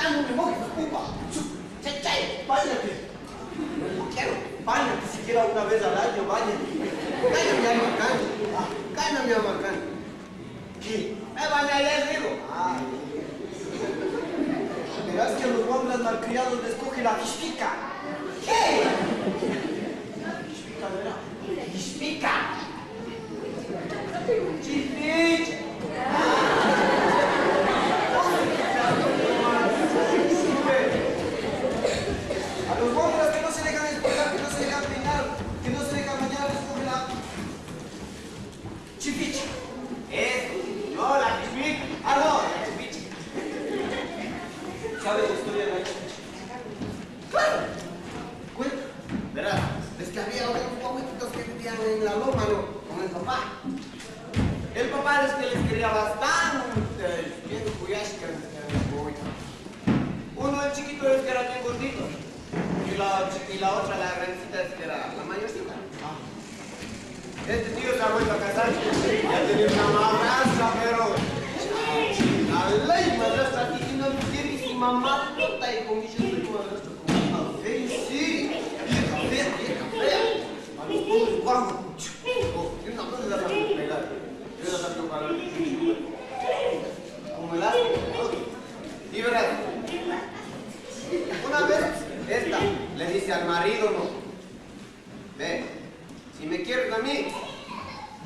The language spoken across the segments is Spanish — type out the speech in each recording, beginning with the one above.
no me mojes, ocupa. Chay, báñate. No quiero, báñate siquiera una vez al año, báñate. Cállame, mi amacán. ¿Qué? Me bañaré, digo. Verás que los hombres malcriados les coge la chispica. ¿Qué? Chispica, ¿verdad? Chispica. Chispica. A los hombres que no se dejan escuchar, que no se dejan peinar, que no se dejan bañar, les coge la chipicha. Eso, no, la chispica. No, la chipicha. ¿Sabes la historia de la chipicha? Claro. Cuenta. Verás, es que había unos guaguitos que vivían en la loma, ¿no? Con el papá. El papá es que les quería bastante, bien cuyasca, uno el chiquito es que era bien gordito y la otra, la grandecita, es que era la mayorcita. Este tío se ha vuelto a casar, ya tenía una madrastra, pero la ley madrastra aquí tiene una ligerísima matota y con mi madrastra como una fea, sí, vieja fea, a los pobres guapos, y una cosa de la familia. Como el asco, ¿no? Y verás, una vez esta le dice al marido, no, ve, si me quieres a mí,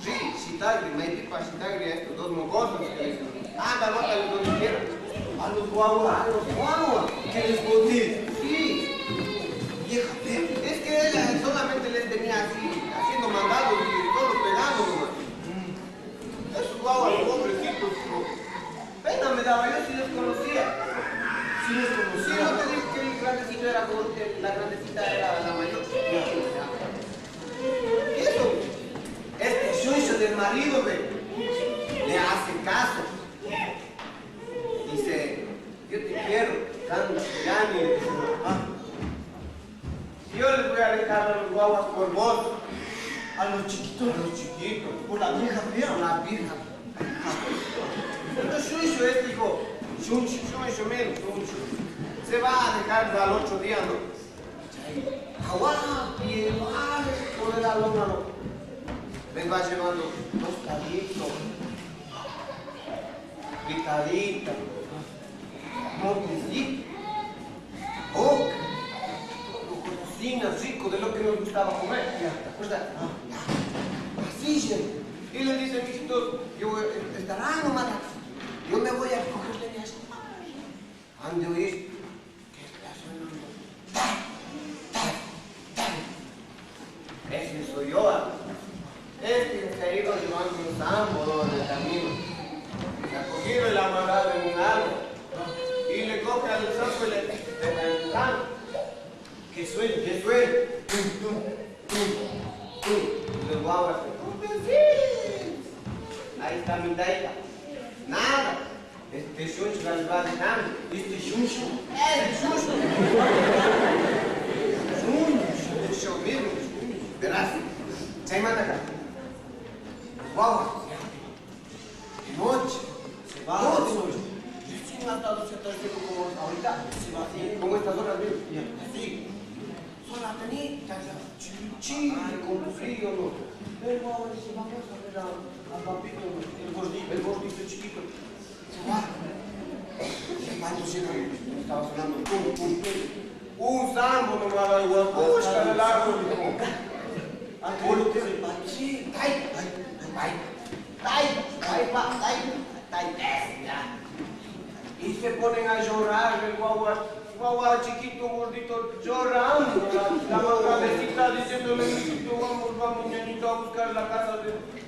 sí, Chitagri, Maitipa, Chitagri, a estos dos mocosos que le dicen, anda, bótale donde quieras, a los guaguas, que les boté, sí, vieja fea, es que ella solamente les tenía así, haciendo mandados y todos pegando nomás. Esos guaguas, pobrecitos, pena me daba, yo sí les conocía. Sí les conocía. No te digo que el grandecito era como que la grandecita era la mayor. Y eso, este chucho del marido, ve, le hace caso. Dice, yo te quiero, canta, Gani. Yo les voy a dejar a los guaguas por vos. A los chiquitos, por la vieja fea, la vieja. Entonces Shuncho dijo, Shuncho, se va a dejar al 8 días, ¿no? Aguante, por el alumno, ¿no? Me va llevando tostaditos, picaditas, montecito, boca, cocina rico de lo que nos gustaba comer. ¿Te acuerdas? Así, y le dice, mijitos, estarán nomás, yo me voy a coger leñas. ¿Han de oír? ¿Qué está sonando? Ese soy yo. Este se ha ido llevando un sambo en el camino. Se ha cogido el amarrado en un árbol y le coge al saco y le pega en el campo. Que suene. Y los guaguas, ahí está mi taita. Nada. Este Shuncho las va dejando. Este Shuncho. Shuncho mismo. Verás. Se manda acá. Guaguas. Noche. Se va. Noche. Recién ha estado cierto como ahorita. Se va así. Como estas horas mismo. Así. Sola tenita. Chill, con frío, ¿no? Pero si vamos a ver al papito, el gordito chiquito, se va. Cuando siempre estaba sonando un sambo nomás al guapushka del árbol. Sí, y se ponen a llorar el guagua chiquito, gordito, llorando. La madrecita diciéndole, mijito, vamos, ñañito, a buscar la casa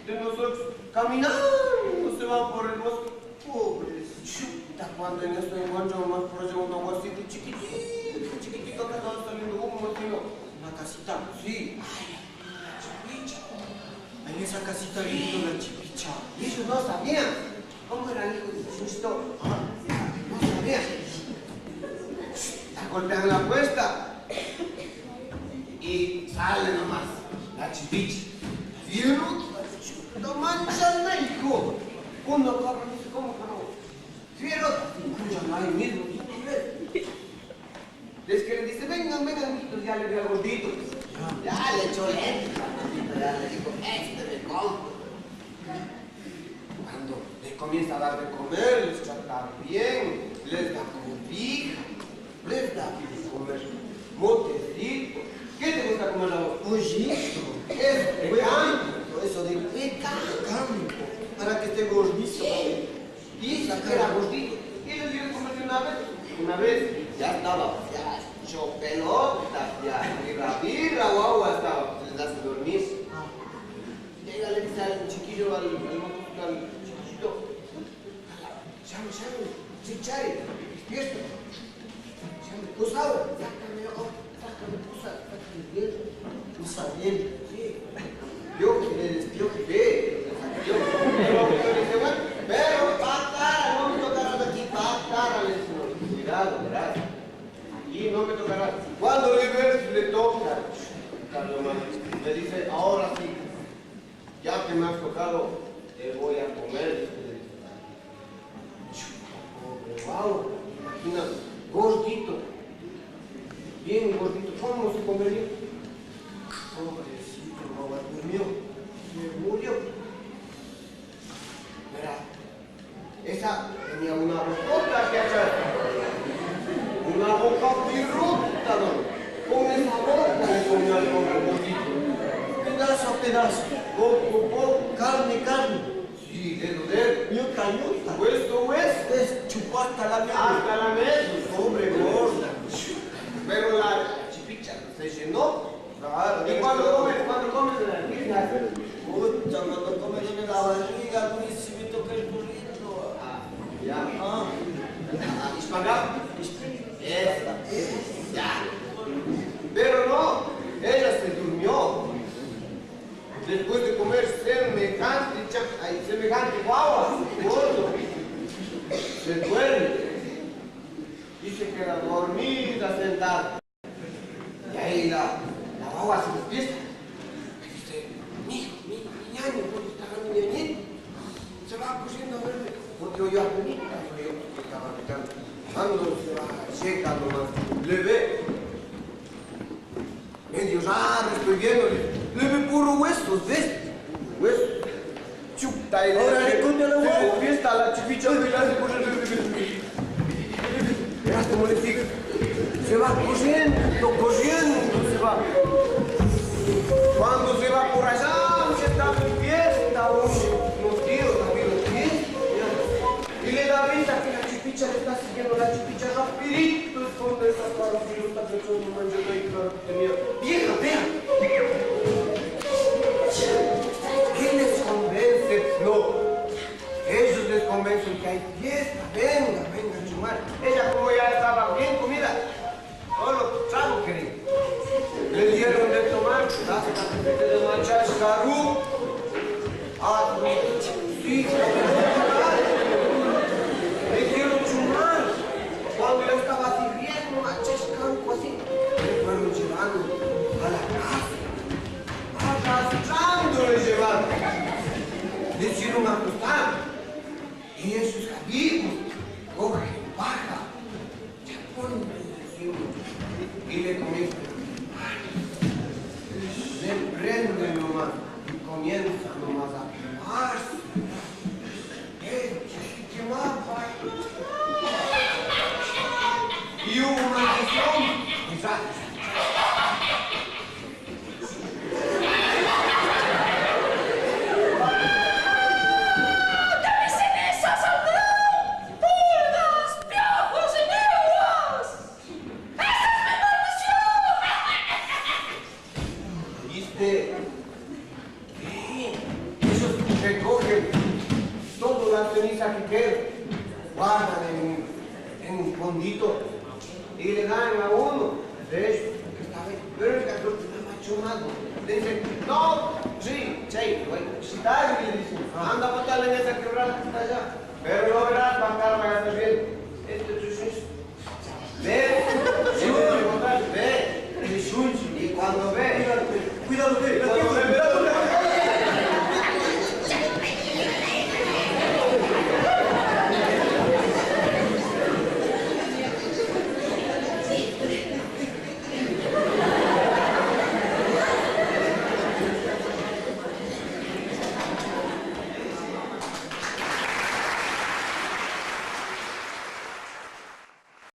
de nosotros. Caminando, se van por el bosque. Pobrecita, cuando en esto encuentro más por allá un aguacito chiquitito, que estaba saliendo humo, sino una casita, sí. Ay, la chipicha. En esa casita viviendo la chipicha. Y ellos no sabían cómo eran hijos de Chuchito. No sabían. Golpean la puerta y sale nomás la chipicha. ¿Vieron? ¡No manchan, hijo! Uno corre, dice, ¿cómo que no? ¿Vieron? Manchan ahí mismo. entonces ya le dio al gordito. Ya le echó lento, ya le dijo, me compro. Cuando le comienza a dar de comer, les trata bien, les da cobija, les da de comer motecito. ¿Qué te gusta comer a vos? Pollito. Eso de campo, eso de campo, para que esté gordito. Y esa que era gordito. Y les dio de comer de una vez, ya estaba, ya hecho pelota, ya birra o agua estaba, les hace dormir. Llega, le dice al chiquillo, al chiquillito, llame, chichari, despierta, llame, Gustavo, sácame, pusa bien, sí, yo que le despierto, pero patara, no me tocarás aquí, patara, le dice, cuidado, ¿verdad? Aquí no me tocarás. Cuando le toca, Carlos, le dice, ahora sí, ya que me has tocado, te voy a comer. Wow, imagina, gordito, bien gordito, ¿cómo se comería? Pobrecito, no durmió, se murió. Verá, esa tenía una bocota que hacer, una boca pirruta, ¿no? Con esa boca le comió al gordito. Pedazo a pedazo, poco, carne. Sí, dedo. Ñuta. Hueso. Chupó hasta la médula. Pobre gorda. Pero la chipicha se llenó. Claro. ¿Y cuando comes la niña? Pucha, cuando comes en la barriga, a mí sí me toca el burrito. Ya. Hispagá. Ya. Pero no, ella se durmió. Después de comer semejante guagua, gordo, se duerme y se queda dormida, sentada. Y ahí la guagua se despierta y dice, mi ñaño, ¿dónde está mi ñañito? Se va corriendo a verme, porque oyó a mi niña, yo estaba picando. Cuando se va, checa nomás, le ve. Medio raro, estoy viéndole. Le ve puro huesos, ¿ves? Huesos. Chuta, y ahora le conté a la huevo. Se despierta la chipicha y le hace correr. Verás cómo le sigue. Se va corriendo, se va. Cuando se va por allá, se está en fiesta, unos tíos también los pies. Y le da venta que la chipicha le está siguiendo, la chipicha rapidito esconde esas parofilotas que son un manchete ahí, claro que tenía. ¡Vieja! ¿Quién les convence? No. Ellos les convencen que hay fiesta. Venga, chumar. Ella, como ya estaba bien comida, solo trago quería. Le dieron de tomar, de manchar garú. Sí, le dieron chumar. Cuando yo estaba así bien, machescanco así, me fueron llevando a la casa. Arrastrando le llevaron. Le hicieron acostar. Y esos amigos cogen, baja, se ponen encima y le comienzan a quemar. Le prenden nomás y comienzan nomás a quemarse. Quemar. Y hubo una maldición. Quizás. Que queda, guardan en un fondito y le dan a uno de ellos que está bien, pero el cabrón está machomado. Le dicen, no, sí, güey, si está, le dicen, anda a botarle en esa quebrada que está allá, pero no verás.